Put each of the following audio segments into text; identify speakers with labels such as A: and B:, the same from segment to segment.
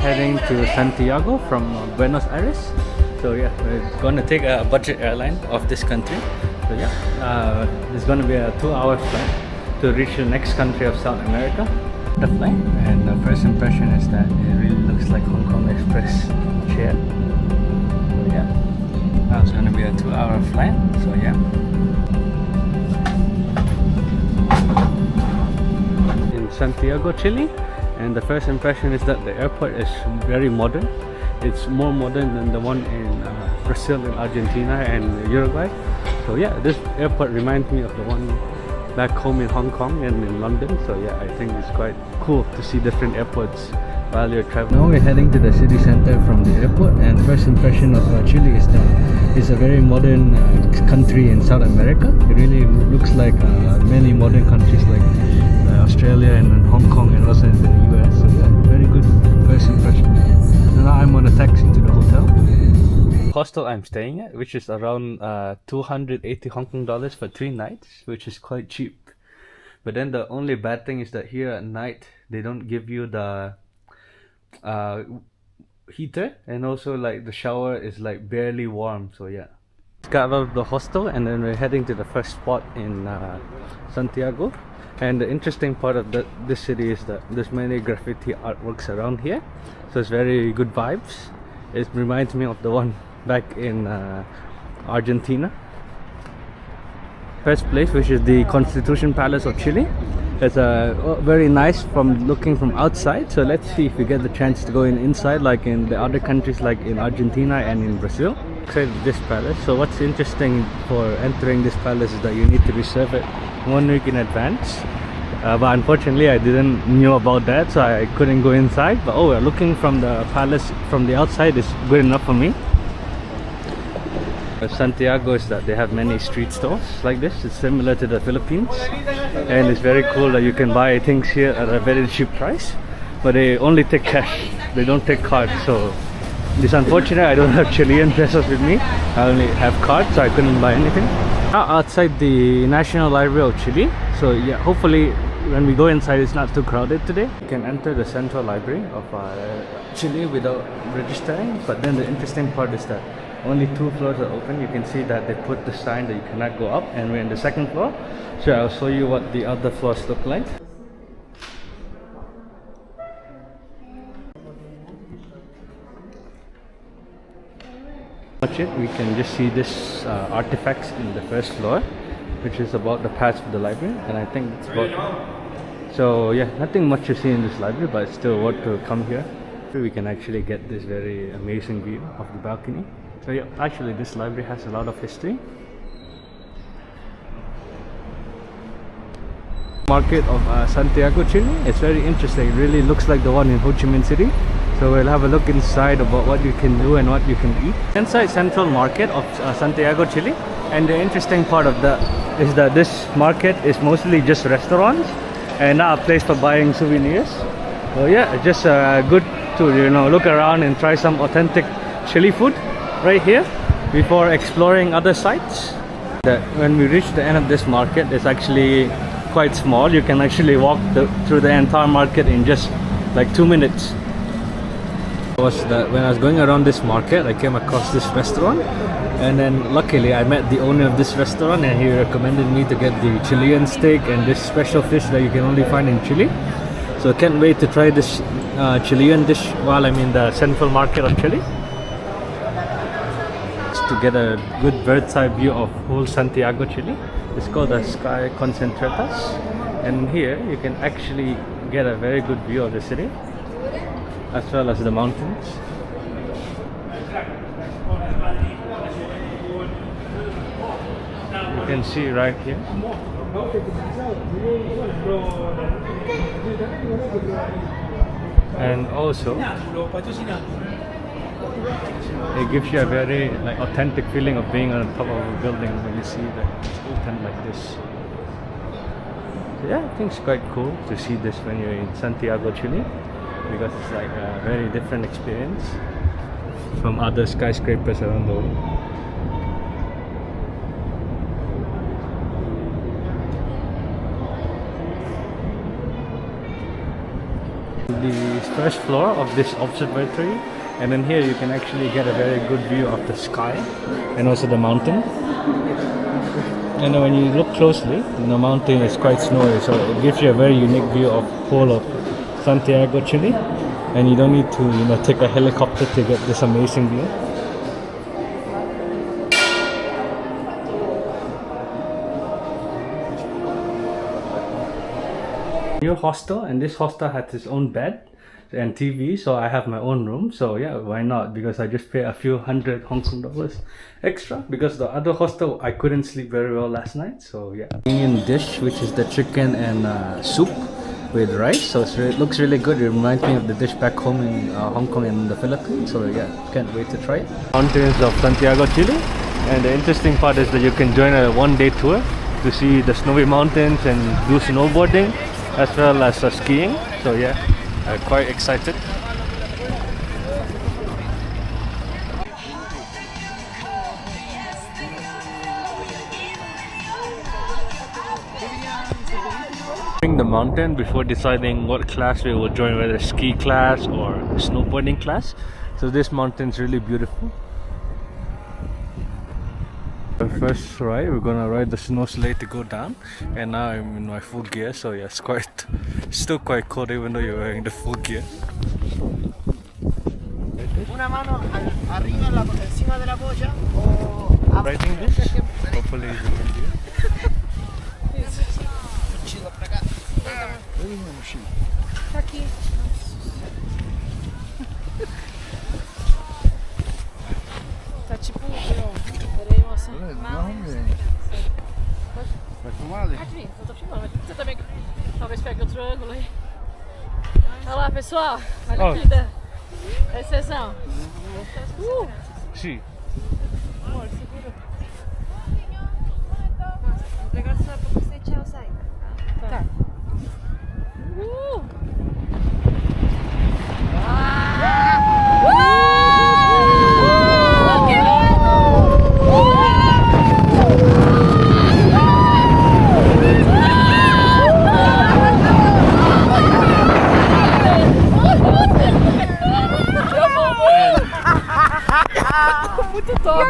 A: Heading to Santiago from Buenos Aires. So yeah, we're gonna take a budget airline of this country. So yeah, it's gonna be a 2-hour flight to reach the next country of South America. The flight, and the first impression is that it really looks like Hong Kong Express chair. So yeah, now it's gonna be a 2-hour flight. So yeah. In Santiago, Chile. And the first impression is that the airport is very modern. It's more modern than the one in Brazil and Argentina and Uruguay. So yeah, this airport reminds me of the one back home in Hong Kong and in London. So yeah, I think it's quite cool to see different airports while you're traveling. Now we're heading to the city center from the airport, and first impression of Chile is that it's a very modern country in South America. It really looks like many modern countries like Australia and Hong Kong, and also in the US. So yeah, very good first impression. So now I'm on a taxi to the hotel. Hostel I'm staying at, which is around 280 Hong Kong dollars for 3 nights, which is quite cheap. But then the only bad thing is that here at night they don't give you the heater, and also like the shower is like barely warm. So yeah, got out of the hostel and then we're heading to the first spot in Santiago. And the interesting part of this city is that there's many graffiti artworks around here, so it's very good vibes. It reminds me of the one back in Argentina. First place, which is the Constitution Palace of Chile. It's very nice from looking from outside. So let's see if we get the chance to go inside like in the other countries like in Argentina and in Brazil. Inside this palace. So what's interesting for entering this palace is that you need to reserve it 1 week in advance. But unfortunately I didn't knew about that, so I couldn't go inside. But oh, looking from the palace from the outside is good enough for me. Santiago is that they have many street stores like this. It's similar to the Philippines, and it's very cool that you can buy things here at a very cheap price, but they only take cash, they don't take cards. So it's unfortunate I don't have Chilean pesos with me. I only have cards, so I couldn't buy anything. Now outside the National Library of Chile. So yeah, hopefully when we go inside it's not too crowded today. You can enter the Central Library of Chile without registering, but then the interesting part is that only 2 floors are open. You can see that they put the sign that you cannot go up, and we're in the 2nd floor. So I'll show you what the other floors look like. Watch it, we can just see this artifacts in the 1st floor, which is about the past of the library, and I think it's about. So yeah, nothing much to see in this library, but it's still worth to come here. We can actually get this very amazing view of the balcony. So yeah, actually this library has a lot of history. Market of Santiago, Chile. It's very interesting. It really looks like the one in Ho Chi Minh City. So we'll have a look inside about what you can do and what you can eat. Inside Central Market of Santiago, Chile. And the interesting part of that is that this market is mostly just restaurants and not a place for buying souvenirs. So yeah, just good to look around and try some authentic Chile food right here before exploring other sites. When we reach the end of this market, it's actually quite small. You can actually walk through the entire market in just like 2 minutes. When I was going around this market, I came across this restaurant, and then luckily I met the owner of this restaurant, and he recommended me to get the Chilean steak and this special fish that you can only find in Chile. So I can't wait to try this Chilean dish while I'm in the Central Market of Chile. To get a good bird's eye view of whole Santiago, Chile. It's called the Sky Concentratas, and here you can actually get a very good view of the city as well as the mountains. You can see right here. And also it gives you a very authentic feeling of being on top of a building when you see that it's open like this. So yeah, I think it's quite cool to see this when you're in Santiago, Chile, because it's like a very different experience from other skyscrapers around the world. The first floor of this observatory, and then here you can actually get a very good view of the sky and also the mountain. And when you look closely, the mountain is quite snowy, so it gives you a very unique view of whole of Santiago, Chile, and you don't need to take a helicopter to get this amazing view. New hostel, and this hostel has its own bed and TV, so I have my own room. So yeah, why not? Because I just pay a few hundred Hong Kong dollars extra, because the other hostel I couldn't sleep very well last night. So yeah, Indian dish, which is the chicken and soup with rice. So it looks really good. It reminds me of the dish back home in Hong Kong and the Philippines. So yeah, can't wait to try it. Mountains of Santiago, Chile, and the interesting part is that you can join a one-day tour to see the snowy mountains and do snowboarding as well as skiing. So yeah, I'm quite excited. The mountain before deciding what class we will join, whether ski class or snowboarding class. So this mountain is really beautiful. The first ride, we're gonna ride the snow sleigh to go down, and now I'm in my full gear, so yeah, it's still quite cold even though you're wearing the full gear.
B: Una mano arriba encima de la polla o
A: Riding this, hopefully you can do it.
B: mochila para cá. Minha mochila.
C: Tá aqui. Tá tipo, peraí, moça.
B: Não, velho. Vai filmar ali?
C: Pode vir, eu tô filmando, mas você também talvez pegue outro ângulo aí. Olha lá, pessoal, olha aqui da exceção.
A: Sim.
C: Amor, segura. Vou pegar só pra você tchau, sai. Tá.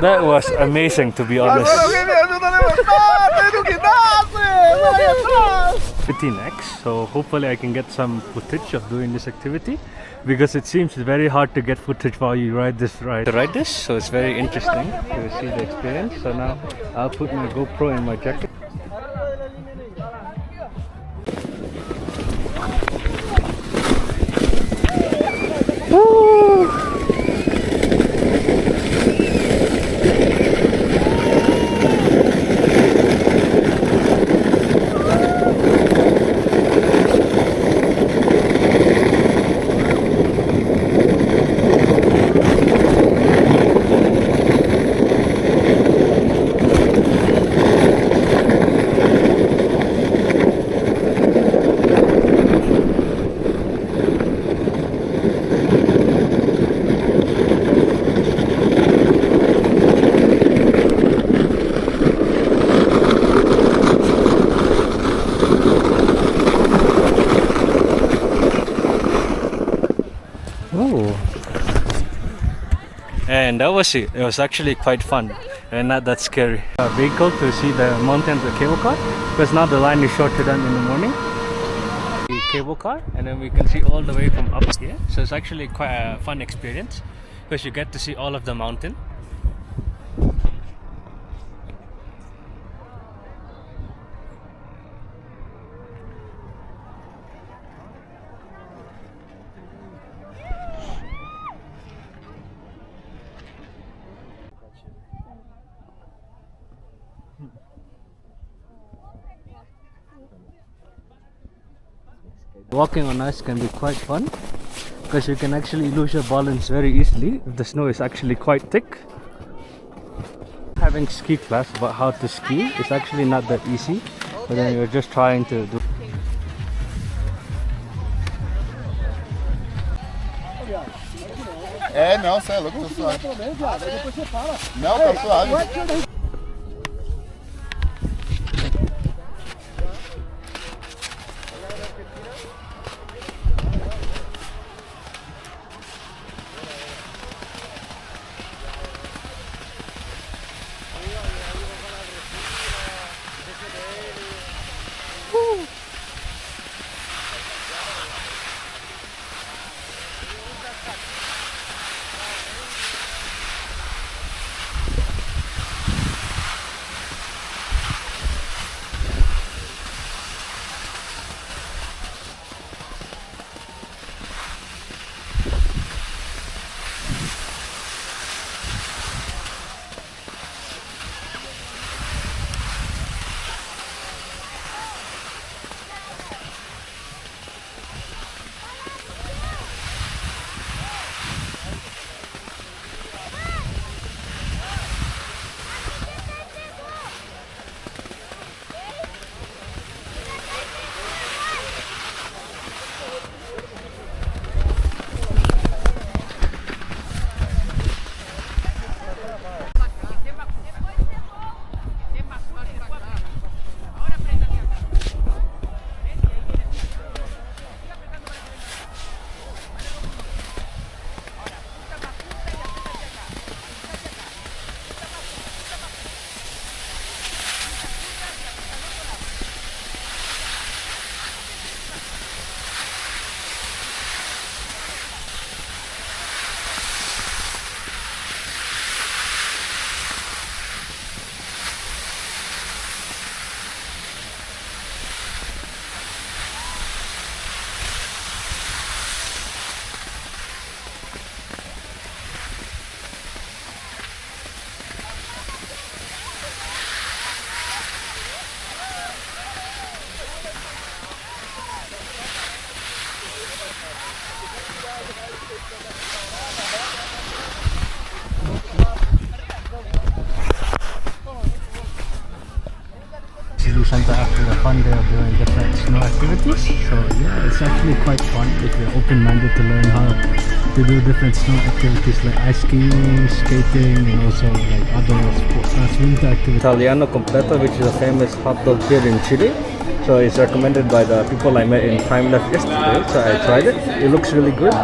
A: That was amazing, to be honest. Next, so hopefully I can get some footage of doing this activity, because it seems very hard to get footage while you ride this ride. To ride this, so it's very interesting to see the experience. So now I'll put my GoPro in my jacket. Woo! And that was it. It was actually quite fun and not that scary. A vehicle to see the mountains with cable car, because now the line is shorter than in the morning. The cable car, and then we can see all the way from up here. So it's actually quite a fun experience, because you get to see all of the mountain. Walking on ice can be quite fun, because you can actually lose your balance very easily if the snow is actually quite thick. Having ski class about how to ski is actually not that easy, but then you're just trying to do.
B: Não, você é louco, tá suave. Não, tá suave.
A: usually Santa after the fun day of doing different snow activities. So yeah, it's actually quite fun if you're open-minded to learn how to do different snow activities like ice skiing, skating, and also like other winter activities. Italiano completo, which is a famous hot dog here in Chile. So it's recommended by the people I met in Time Left yesterday. So I tried it. It looks really good.